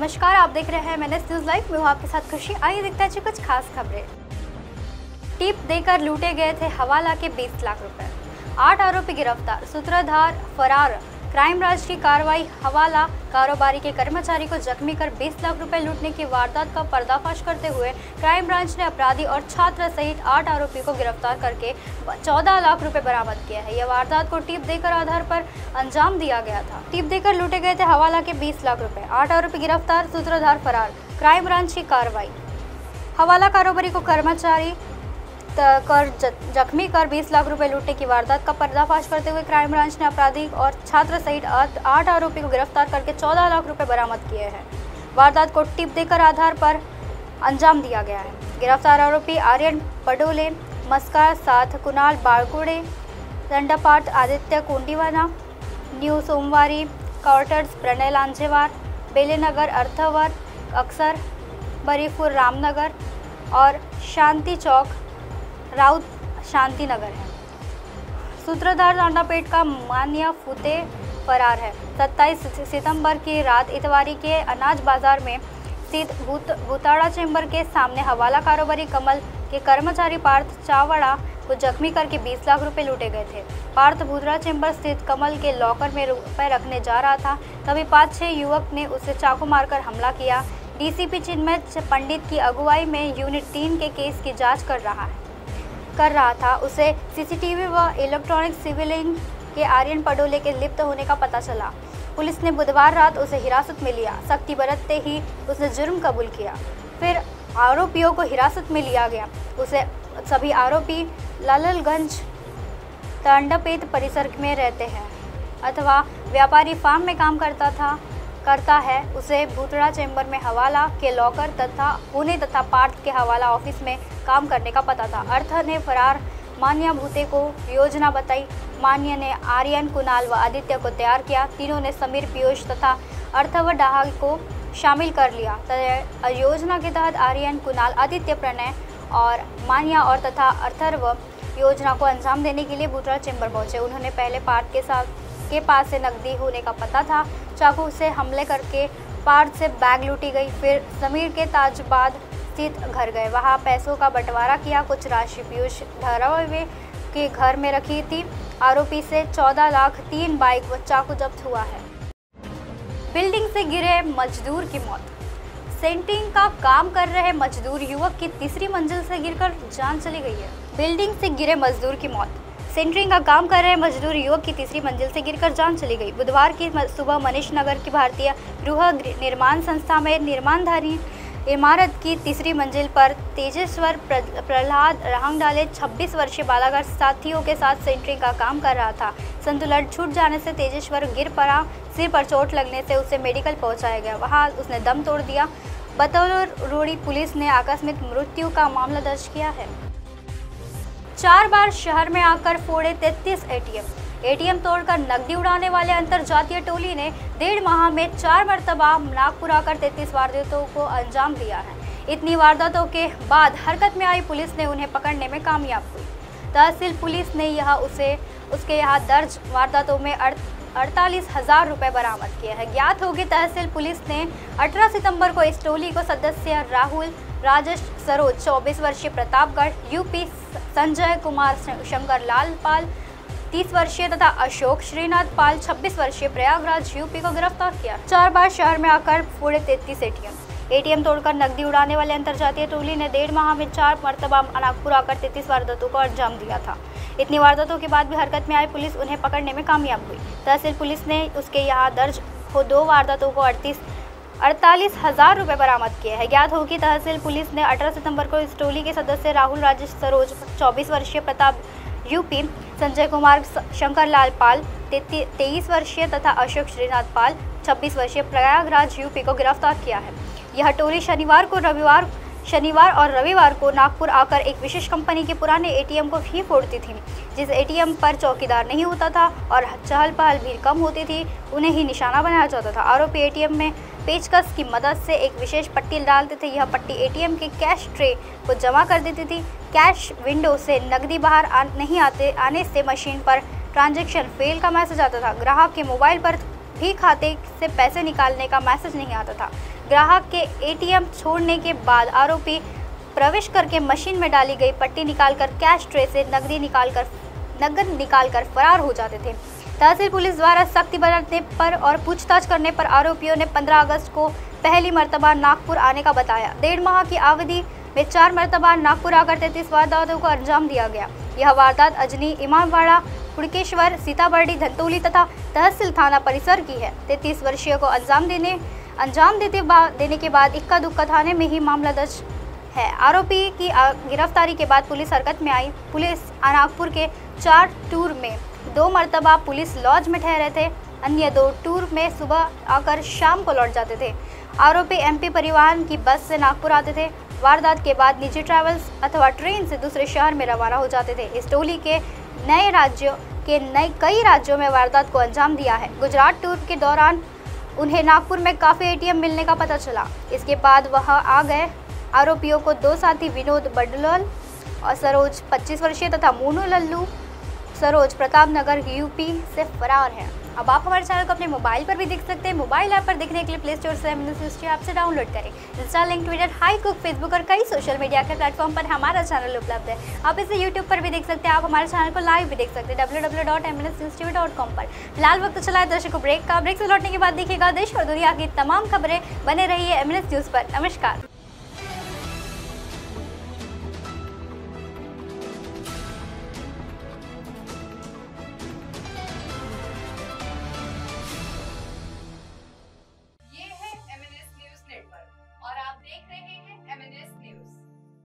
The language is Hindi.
नमस्कार, आप देख रहे हैं मैंने न्यूज़ लाइव में हूं आपके साथ खुशी। आइए देखते हैं कुछ खास खबरें। टिप देकर लूटे गए थे हवाला के 20 लाख रुपए, 8 आरोपी गिरफ्तार, सूत्रधार फरार। क्राइम ब्रांच की कार्रवाई। हवाला कारोबारी के कर्मचारी को जख्मी कर 20 लाख रुपए लूटने की वारदात का पर्दाफाश करते हुए क्राइम ब्रांच ने अपराधी और छात्र सहित 8 आरोपी को गिरफ्तार करके 14 लाख रुपए बरामद किया है। यह वारदात को टिप देकर आधार पर अंजाम दिया गया था। टिप देकर लूटे गए थे हवाला के 20 लाख रुपए, 8 आरोपी गिरफ्तार, सूत्रधार फरार। क्राइम ब्रांच की कार्रवाई। हवाला कारोबारी को कर्मचारी कर जख्मी कर 20 लाख रुपए लूटने की वारदात का पर्दाफाश करते हुए क्राइम ब्रांच ने अपराधी और छात्र सहित 8 आरोपी को गिरफ्तार करके 14 लाख रुपए बरामद किए हैं। वारदात को टिप देकर आधार पर अंजाम दिया गया है। गिरफ्तार आरोपी आर्यन पडोले, मस्का साथ कुणाल बारकुड़े, दंडपाठ आदित्य कोंडीवाना, न्यू सोमवारी क्वार्टर्स प्रणय लांजेवार, बेलेनगर अर्थवर अक्सर, बरीपुर रामनगर और शांति चौक राउत शांति नगर है। सूत्रधार तांडापेट का मान्या फूते फरार है। 27 सितंबर की रात इतवारी के अनाज बाजार में स्थित भूताड़ा चेंबर के सामने हवाला कारोबारी कमल के कर्मचारी पार्थ चावड़ा को जख्मी करके 20 लाख रुपए लूटे गए थे। पार्थ भूतड़ा चेंबर स्थित कमल के लॉकर में रुपए रखने जा रहा था, तभी 5-6 युवक ने उसे चाकू मारकर हमला किया। डीसीपी चिन्मय पंडित की अगुवाई में यूनिट 3 के केस की जाँच कर रहा था। उसे सीसीटीवी व इलेक्ट्रॉनिक सिविलिंग के आर्यन पडोले के लिप्त होने का पता चला। पुलिस ने बुधवार रात उसे हिरासत में लिया। सख्ती बरतते ही उसने जुर्म कबूल किया। फिर आरोपियों को हिरासत में लिया गया। सभी आरोपी लालगंज तांडापेट परिसर में रहते हैं अथवा व्यापारी फार्म में काम करता है। उसे भूतड़ा चेंबर में हवाला के लॉकर तथा पुणे तथा पार्थ के हवाला ऑफिस में काम करने का पता था। अर्थ ने फरार मान्या भूते को योजना बताई। मान्य ने आर्यन, कुणाल व आदित्य को तैयार किया। तीनों ने समीर, पीयूष तथा अर्थव डाहल को शामिल कर लिया। योजना के तहत आर्यन, कुणाल, आदित्य, प्रणय और मान्या और तथा अर्थव योजना को अंजाम देने के लिए भूतड़ा चेंबर पहुंचे। उन्होंने पहले पार्थ के पास से नकदी होने का पता था। चाकू से हमले करके पार्थ से बैग लूटी गई। फिर समीर के ताजबाद स्थित घर गए, वहां पैसों का बंटवारा किया। कुछ राशि पीयूष धारावी के घर में रखी थी। आरोपी से 14 लाख, 3 बाइक व चाकू जब्त हुआ है। बिल्डिंग से गिरे मजदूर की मौत। सेंटिंग का काम कर रहे मजदूर युवक की तीसरी मंजिल से गिरकर जान चली गई है। बिल्डिंग से गिरे मजदूर की मौत। सेंटरिंग का काम कर रहे मजदूर युवक की तीसरी मंजिल से गिरकर जान चली गई। बुधवार की सुबह मनीष नगर की भारतीय गृह निर्माण संस्था में निर्माणधारी इमारत की तीसरी मंजिल पर तेजेश्वर प्रहलाद रहांगडाले 26 वर्षीय बालाघाट साथियों के साथ सेंटरिंग का काम कर रहा था। संतुलन छूट जाने से तेजेश्वर गिर पड़ा। सिर पर चोट लगने से उसे मेडिकल पहुंचाया गया, वहां उसने दम तोड़ दिया। बतौर रोड़ी पुलिस ने आकस्मिक मृत्यु का मामला दर्ज किया है। 4 बार शहर में आकर फोड़े 33 एटीएम तोड़कर नकदी उड़ाने वाले अंतरजातीय टोली ने 1.5 माह में 4 मरतबा नागपुर आकर 33 वारदातों को अंजाम दिया है। इतनी वारदातों के बाद हरकत में आई पुलिस ने उन्हें पकड़ने में कामयाब हुई। तहसील पुलिस ने उसके यहाँ दर्ज वारदातों में 48,000 रुपये बरामद किए हैं। ज्ञात होगी तहसील पुलिस ने 18 सितंबर को इस टोली को सदस्य राहुल राजेश सरोज 24 वर्षीय प्रतापगढ़ यूपी, संजय कुमार शंकर लाल पाल 30 वर्षीय तथा अशोक श्रीनाथ पाल 26 वर्षीय प्रयागराज यूपी को गिरफ्तार किया। 4 बार शहर में आकर फोड़े 33 एटीएम तोड़कर नकदी उड़ाने वाले अंतरजातीय टोली ने 1.5 माह में 4 मरतबा नागपुर आकर 33 वारदातों को अंजाम दिया था। इतनी वारदातों के बाद भी हरकत में आई पुलिस उन्हें पकड़ने में कामयाब हुई। तहसील पुलिस ने उसके यहाँ दर्ज 2 वारदातों को 48,000 रुपये बरामद किए हैं। ज्ञात हो कि तहसील पुलिस ने 18 सितंबर को इस टोली के सदस्य राहुल राजेश सरोज 24 वर्षीय प्रताप यूपी, संजय कुमार शंकर लाल पाल 23 वर्षीय तथा अशोक श्रीनाथ पाल 26 वर्षीय प्रयागराज यूपी को गिरफ्तार किया है। यह टोली शनिवार और रविवार को नागपुर आकर एक विशेष कंपनी के पुराने एटीएम को ही फोड़ती थी। जिस एटीएम पर चौकीदार नहीं होता था और चहल पहल भी कम होती थी, उन्हें ही निशाना बनाया जाता था। आरोपी एटीएम में पेचकस की मदद से एक विशेष पट्टी डालते थे। यह पट्टी एटीएम के कैश ट्रे को जमा कर देती थी। कैश विंडो से नकदी बाहर नहीं आने से मशीन पर ट्रांजैक्शन फेल का मैसेज आता था। ग्राहक के मोबाइल पर भी खाते से पैसे निकालने का मैसेज नहीं आता था। ग्राहक के एटीएम छोड़ने के बाद आरोपी प्रवेश करके मशीन में डाली गई पट्टी निकालकर कैश ट्रे से नगद निकालकर फरार हो जाते थे। तहसील पुलिस द्वारा सख्ती बरतने पर और पूछताछ करने पर आरोपियों ने 15 अगस्त को पहली मर्तबा नागपुर आने का बताया। 1.5 माह की अवधि में 4 मर्तबा नागपुर आकर 33 वारदातों को अंजाम दिया गया। यह वारदात अजनी, इमामवाड़ा, हुड़केश्वर, सीताबर्डी, धंतोली तथा तहसील थाना परिसर की है। 33 वर्षीय को अंजाम देने के बाद इक्का दुक्का थाने में ही मामला दर्ज है। आरोपी की गिरफ्तारी के बाद पुलिस हरकत में आई। पुलिस नागपुर के 4 टूर में 2 मर्तबा पुलिस लॉज में ठहरे थे। अन्य 2 टूर में सुबह आकर शाम को लौट जाते थे। आरोपी एमपी परिवहन की बस से नागपुर आते थे। वारदात के बाद निजी ट्रैवल्स अथवा ट्रेन से दूसरे शहर में रवाना हो जाते थे। इस टोली के कई राज्यों में वारदात को अंजाम दिया है। गुजरात टूर के दौरान उन्हें नागपुर में काफ़ी एटीएम मिलने का पता चला। इसके बाद वहां आ गए। आरोपियों को 2 साथी विनोद बडलोल और सरोज 25 वर्षीय तथा मोनू लल्लू सरोज प्रतापनगर यूपी से फरार है। अब आप हमारे चैनल को अपने मोबाइल पर भी देख सकते हैं। मोबाइल ऐप पर देखने के लिए प्ले स्टोर से MNS ऐप से डाउनलोड करें। इंस्टा, लिंक, ट्विटर, हाईकुक, फेसबुक और कई सोशल मीडिया के प्लेटफॉर्म पर हमारा चैनल उपलब्ध है। आप इसे यूट्यूब पर भी देख सकते हैं। आप हमारे चैनल को लाइव भी देख सकते हैं www.mnsinstitute.com पर। फिलहाल वक्त चला है दर्शकों ब्रेक का। ब्रेक से लौटने के बाद देखिएगा देश और दुनिया की तमाम खबरें। बने रहिए MNS न्यूज़ पर। नमस्कार।